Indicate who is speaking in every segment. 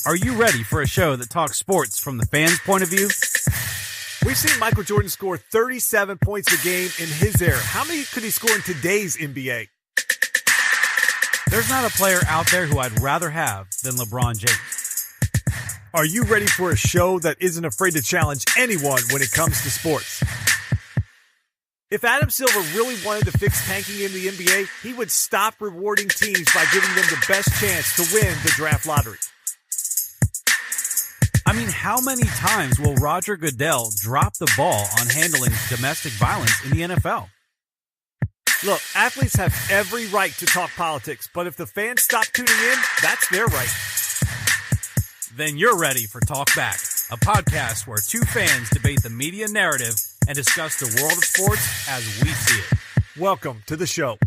Speaker 1: Are you ready for a show that talks sports from the fans' point of view?
Speaker 2: We've seen Michael Jordan score 37 points a game in his era. How many could he score in today's NBA?
Speaker 1: There's not a player out there who I'd rather have than LeBron James.
Speaker 2: Are you ready for a show that isn't afraid to challenge anyone when it comes to sports? If Adam Silver really wanted to fix tanking in the NBA, he would stop rewarding teams by giving them the best chance to win the draft lottery.
Speaker 1: I mean, how many times will Roger Goodell drop the ball on handling domestic violence in the NFL?
Speaker 2: Look, athletes have every right to talk politics, but if the fans stop tuning in, that's their right.
Speaker 1: Then you're ready for Talk Back, a podcast where two fans debate the media narrative and discuss the world of sports as we see it.
Speaker 2: Welcome to the show.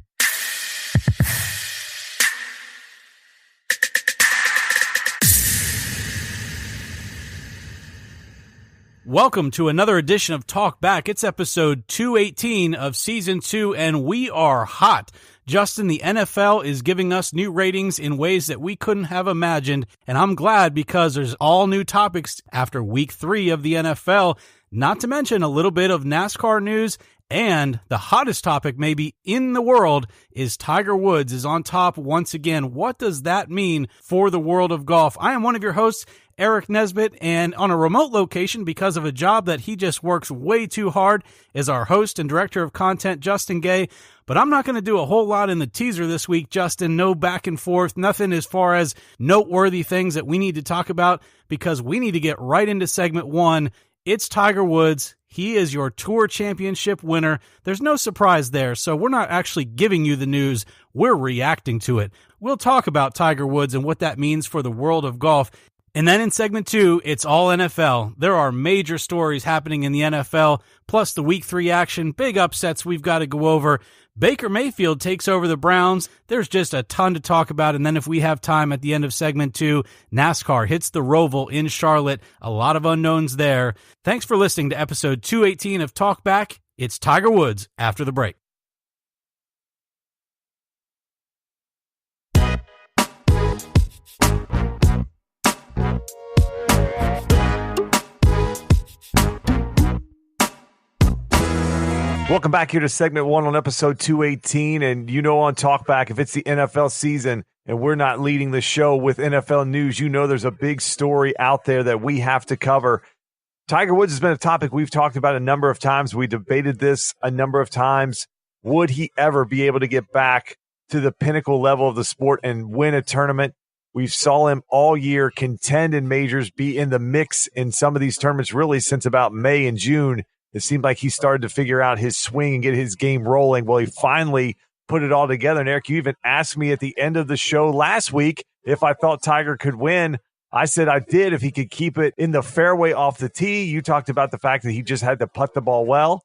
Speaker 1: Welcome to another edition of Talk Back. It's episode 218 of season 2, and we are hot. Justin, the NFL is giving us new ratings in ways that we couldn't have imagined, and I'm glad because there's all new topics after week 3 of the NFL, not to mention a little bit of NASCAR news, and the hottest topic maybe in the world is Tiger Woods is on top once again. What does that mean for the world of golf? I am one of your hosts, Eric Nesbit, and on a remote location because of a job that he just works way too hard is our host and director of content, Justin Gay. But I'm not going to do a whole lot in the teaser this week, Justin. No back and forth, nothing as far as noteworthy things that we need to talk about because we need to get right into segment 1. It's Tiger Woods. He is your Tour Championship winner. There's no surprise there, so we're not actually giving you the news. We're reacting to it. We'll talk about Tiger Woods and what that means for the world of golf. And then in segment 2, it's all NFL. There are major stories happening in the NFL, plus the week 3 action, big upsets we've got to go over. Baker Mayfield takes over the Browns. There's just a ton to talk about. And then if we have time at the end of segment 2, NASCAR hits the roval in Charlotte. A lot of unknowns there. Thanks for listening to episode 218 of Talk Back. It's Tiger Woods after the break.
Speaker 2: Welcome back here to segment 1 on episode 218. And you know on Talkback, if it's the NFL season and we're not leading the show with NFL news, you know there's a big story out there that we have to cover. Tiger Woods has been a topic we've talked about a number of times. We debated this a number of times. Would he ever be able to get back to the pinnacle level of the sport and win a tournament? We saw him all year contend in majors, be in the mix in some of these tournaments really since about May and June. It seemed like he started to figure out his swing and get his game rolling. Well, he finally put it all together. And Eric, you even asked me at the end of the show last week if I thought Tiger could win. I said I did if he could keep it in the fairway off the tee. You talked about the fact that he just had to putt the ball well.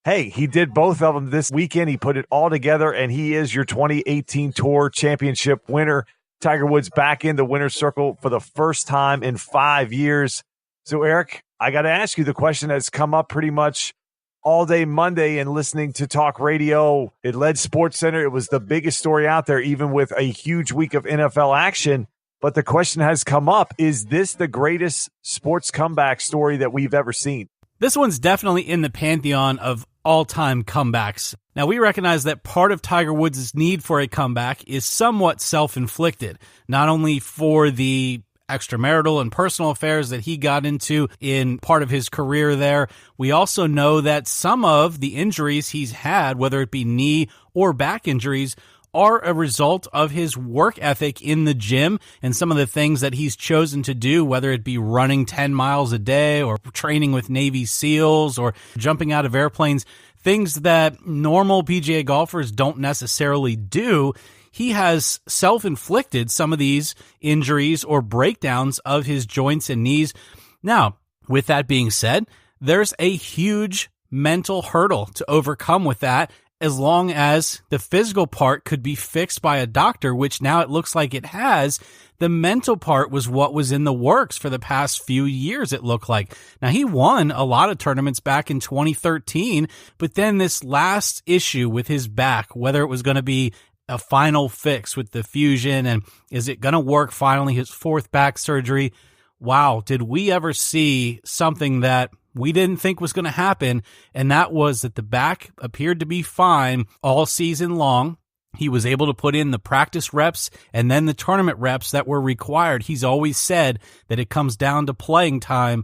Speaker 2: Hey, he did both of them this weekend. He put it all together, and he is your 2018 Tour Championship winner. Tiger Woods back in the winner's circle for the first time in 5 years. So, Eric, I got to ask you the question that's come up pretty much all day Monday and listening to talk radio. It led SportsCenter. It was the biggest story out there, even with a huge week of NFL action. But the question has come up, is this the greatest sports comeback story that we've ever seen?
Speaker 1: This one's definitely in the pantheon of all-time comebacks. Now, we recognize that part of Tiger Woods' need for a comeback is somewhat self-inflicted, not only for the extramarital and personal affairs that he got into in part of his career there. We also know that some of the injuries he's had, whether it be knee or back injuries, are a result of his work ethic in the gym and some of the things that he's chosen to do, whether it be running 10 miles a day or training with Navy SEALs or jumping out of airplanes, things that normal PGA golfers don't necessarily do. He has self-inflicted some of these injuries or breakdowns of his joints and knees. Now, with that being said, there's a huge mental hurdle to overcome with that, as long as the physical part could be fixed by a doctor, which now it looks like it has. The mental part was what was in the works for the past few years, it looked like. Now, he won a lot of tournaments back in 2013, but then this last issue with his back, whether it was going to be a final fix with the fusion and is it going to work finally, his fourth back surgery. Wow, did we ever see something that we didn't think was going to happen, and that was that the back appeared to be fine all season long. He was able to put in the practice reps and then the tournament reps that were required. He's always said that it comes down to playing time,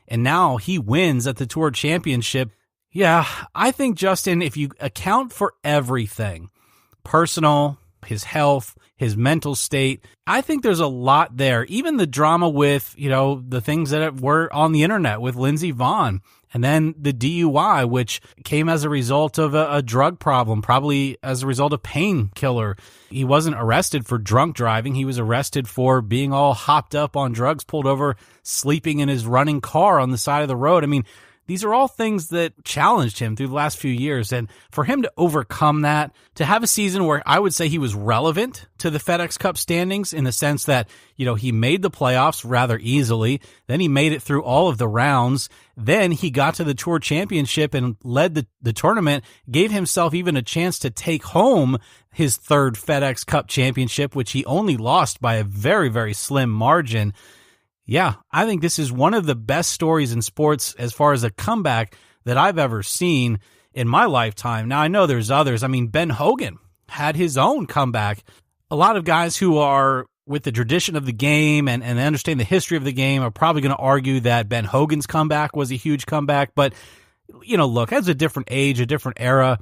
Speaker 1: and now he wins at the Tour Championship. Yeah, I think, Justin, if you account for everything, personal, his health, his mental state, I think there's a lot there. Even the drama with, the things that were on the internet with Lindsey Vonn, and then the DUI, which came as a result of a drug problem, probably as a result of painkiller. He wasn't arrested for drunk driving. He was arrested for being all hopped up on drugs, pulled over, sleeping in his running car on the side of the road. I mean, these are all things that challenged him through the last few years. And for him to overcome that, to have a season where I would say he was relevant to the FedEx Cup standings in the sense that, he made the playoffs rather easily. Then he made it through all of the rounds. Then he got to the Tour Championship and led the tournament, gave himself even a chance to take home his third FedEx Cup championship, which he only lost by a very, very slim margin. Yeah, I think this is one of the best stories in sports as far as a comeback that I've ever seen in my lifetime. Now, I know there's others. I mean, Ben Hogan had his own comeback. A lot of guys who are with the tradition of the game and understand the history of the game are probably going to argue that Ben Hogan's comeback was a huge comeback. But, look, as a different age, a different era,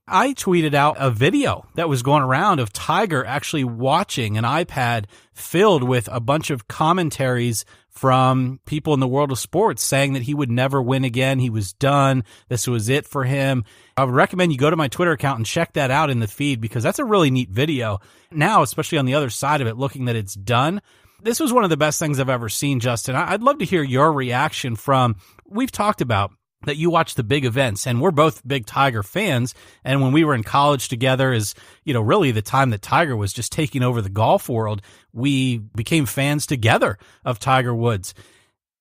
Speaker 1: I tweeted out a video that was going around of Tiger actually watching an iPad filled with a bunch of commentaries from people in the world of sports saying that he would never win again. He was done. This was it for him. I would recommend you go to my Twitter account and check that out in the feed because that's a really neat video. Now, especially on the other side of it, looking that it's done. This was one of the best things I've ever seen, Justin. I'd love to hear your reaction from, we've talked about that you watch the big events, and we're both big Tiger fans. And when we were in college together is, really the time that Tiger was just taking over the golf world, we became fans together of Tiger Woods.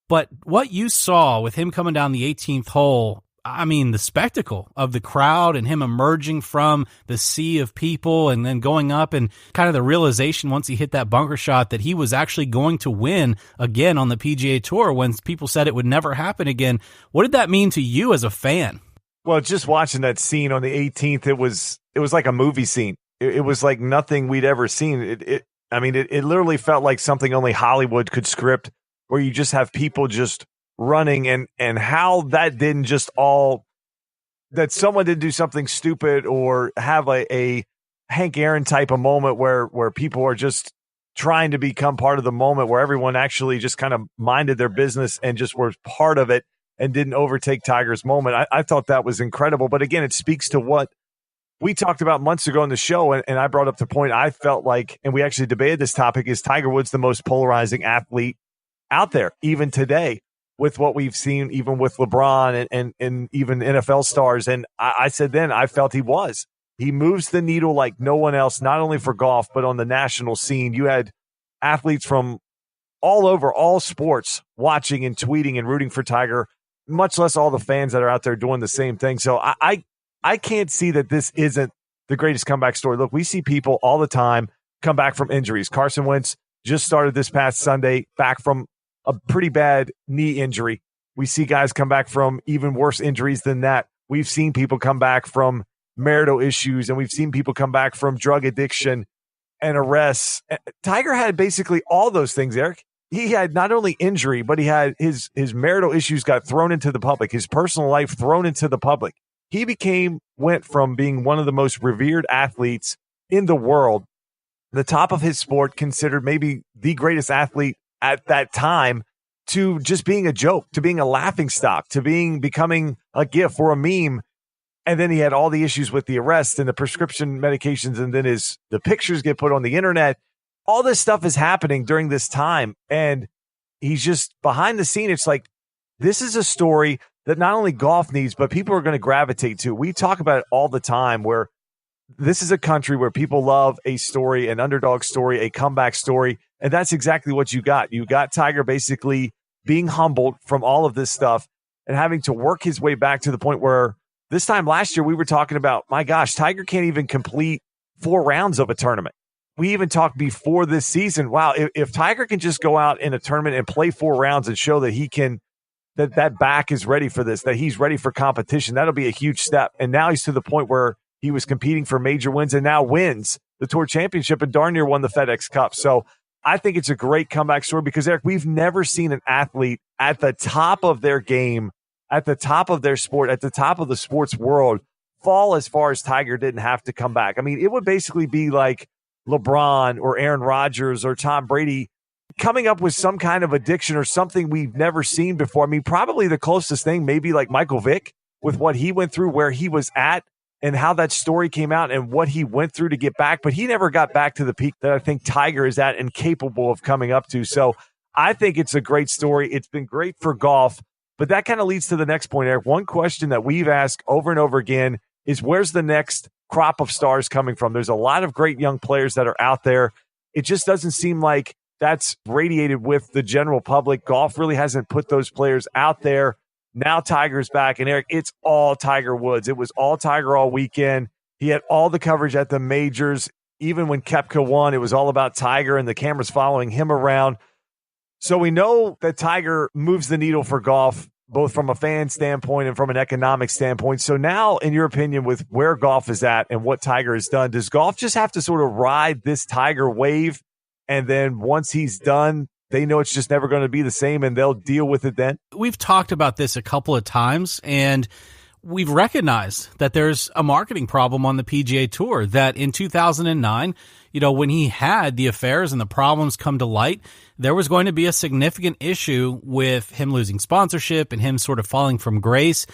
Speaker 1: But what you saw with him coming down the 18th hole, I mean, the spectacle of the crowd and him emerging from the sea of people and then going up and kind of the realization once he hit that bunker shot that he was actually going to win again on the PGA Tour when people said it would never happen again. What did that mean to you as a fan?
Speaker 2: Well, just watching that scene on the 18th, it was like a movie scene. It was like nothing we'd ever seen. It literally felt like something only Hollywood could script, where you just have people just running and how that didn't just all that someone didn't do something stupid or have a Hank Aaron type of moment where people are just trying to become part of the moment, where everyone actually just kind of minded their business and just were part of it and didn't overtake Tiger's moment. I thought that was incredible. But again, it speaks to what we talked about months ago on the show. And I brought up the point I felt like, and we actually debated this topic, is Tiger Woods the most polarizing athlete out there, even today, with what we've seen, even with LeBron and even NFL stars. And I said then, I felt he was. He moves the needle like no one else, not only for golf, but on the national scene. You had athletes from all over, all sports, watching and tweeting and rooting for Tiger, much less all the fans that are out there doing the same thing. So I can't see that this isn't the greatest comeback story. Look, we see people all the time come back from injuries. Carson Wentz just started this past Sunday back from a pretty bad knee injury. We see guys come back from even worse injuries than that. We've seen people come back from marital issues, and we've seen people come back from drug addiction and arrests. Tiger had basically all those things, Eric. He had not only injury, but he had his marital issues got thrown into the public, his personal life thrown into the public. He went from being one of the most revered athletes in the world, the top of his sport, considered maybe the greatest athlete at that time, to just being a joke, to being a laughingstock, to becoming a gif or a meme. And then he had all the issues with the arrest and the prescription medications, and then the pictures get put on the internet. All this stuff is happening during this time, and he's just behind the scene. It's like, this is a story that not only golf needs, but people are going to gravitate to. We talk about it all the time where this is a country where people love a story, an underdog story, a comeback story. And that's exactly what you got. You got Tiger basically being humbled from all of this stuff and having to work his way back to the point where this time last year we were talking about, my gosh, Tiger can't even complete 4 rounds of a tournament. We even talked before this season, wow, if Tiger can just go out in a tournament and play 4 rounds and show that he can, that back is ready for this, that he's ready for competition, that'll be a huge step. And now he's to the point where he was competing for major wins and now wins the Tour Championship and darn near won the FedEx Cup. So I think it's a great comeback story because, Eric, we've never seen an athlete at the top of their game, at the top of their sport, at the top of the sports world fall as far as Tiger didn't have to come back. I mean, it would basically be like LeBron or Aaron Rodgers or Tom Brady coming up with some kind of addiction or something we've never seen before. I mean, probably the closest thing maybe like Michael Vick with what he went through, where he was at and how that story came out and what he went through to get back. But he never got back to the peak that I think Tiger is at and capable of coming up to. So I think it's a great story. It's been great for golf. But that kind of leads to the next point, Eric. One question that we've asked over and over again is where's the next crop of stars coming from? There's a lot of great young players that are out there. It just doesn't seem like that's radiated with the general public. Golf really hasn't put those players out there. Now Tiger's back. And Eric, it's all Tiger Woods. It was all Tiger all weekend. He had all the coverage at the majors. Even when Koepka won, it was all about Tiger and the cameras following him around. So we know that Tiger moves the needle for golf, both from a fan standpoint and from an economic standpoint. So now, in your opinion, with where golf is at and what Tiger has done, does golf just have to sort of ride this Tiger wave? And then once he's done, they know it's just never going to be the same and they'll deal with it then?
Speaker 1: We've talked about this a couple of times, and we've recognized that there's a marketing problem on the PGA Tour, that in 2009, when he had the affairs and the problems come to light, there was going to be a significant issue with him losing sponsorship and him sort of falling from grace.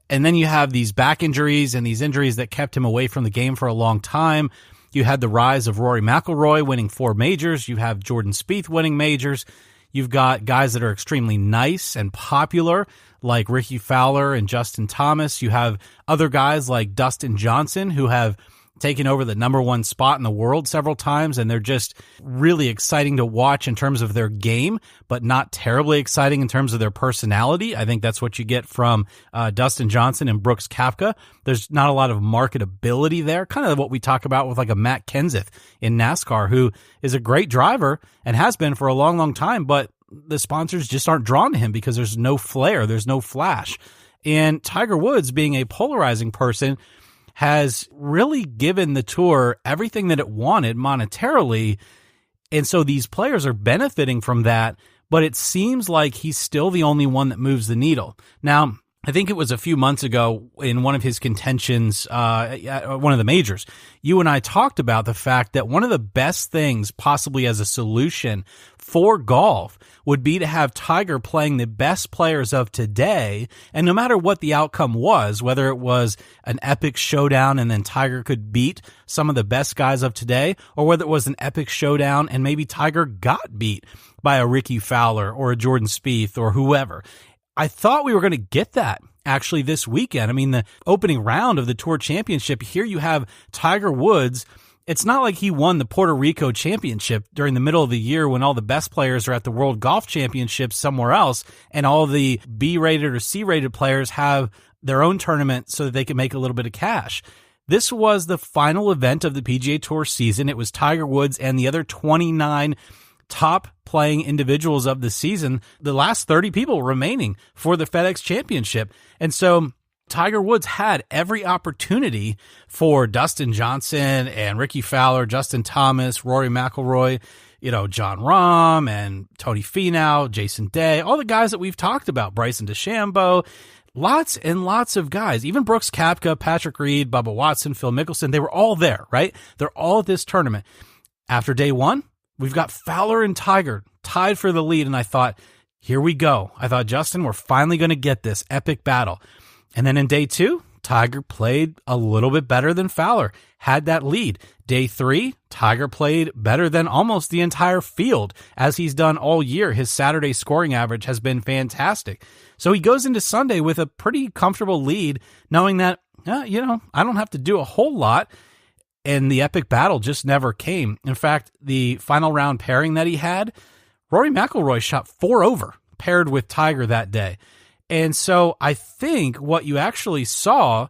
Speaker 1: And then you have these back injuries and these injuries that kept him away from the game for a long time. You had the rise of Rory McIlroy winning 4 majors. You have Jordan Spieth winning majors. You've got guys that are extremely nice and popular, like Ricky Fowler and Justin Thomas. You have other guys like Dustin Johnson, who have taken over the number 1 spot in the world several times, and they're just really exciting to watch in terms of their game, but not terribly exciting in terms of their personality. I think that's what you get from Dustin Johnson and Brooks Koepka. There's not a lot of marketability there, kind of what we talk about with like a Matt Kenseth in NASCAR, who is a great driver and has been for a long, long time, but the sponsors just aren't drawn to him because there's no flair, there's no flash. And Tiger Woods, being a polarizing person, has really given the tour everything that it wanted monetarily. And so these players are benefiting from that, but it seems like he's still the only one that moves the needle. Now, I think it was a few months ago in one of his contentions, at one of the majors, you and I talked about the fact that one of the best things possibly as a solution for golf would be to have Tiger playing the best players of today. And no matter what the outcome was, whether it was an epic showdown and then Tiger could beat some of the best guys of today, or whether it was an epic showdown and maybe Tiger got beat by a Ricky Fowler or a Jordan Spieth or whoever. I thought we were going to get that actually this weekend. I mean, the opening round of the Tour Championship, here you have Tiger Woods. It's not like he won the Puerto Rico Championship during the middle of the year when all the best players are at the World Golf Championships somewhere else, and all the B-rated or C-rated players have their own tournament so that they can make a little bit of cash. This was the final event of the PGA Tour season. It was Tiger Woods and the other 29 top playing individuals of the season, the last 30 people remaining for the FedEx Championship. And so Tiger Woods had every opportunity for Dustin Johnson and Ricky Fowler, Justin Thomas, Rory McIlroy, John Rahm and Tony Finau, Jason Day, all the guys that we've talked about, Bryson DeChambeau, lots and lots of guys, even Brooks Koepka, Patrick Reed, Bubba Watson, Phil Mickelson, they were all there, right? They're all at this tournament. After day one, we've got Fowler and Tiger tied for the lead, and I thought, here we go. I thought, Justin, we're finally going to get this epic battle. And then in day two, Tiger played a little bit better than Fowler, had that lead. Day 3, Tiger played better than almost the entire field, as he's done all year. His Saturday scoring average has been fantastic. So he goes into Sunday with a pretty comfortable lead, knowing that, I don't have to do a whole lot. And the epic battle just never came. In fact, the final round pairing that he had, Rory McIlroy shot 4 over, paired with Tiger that day. And so I think what you actually saw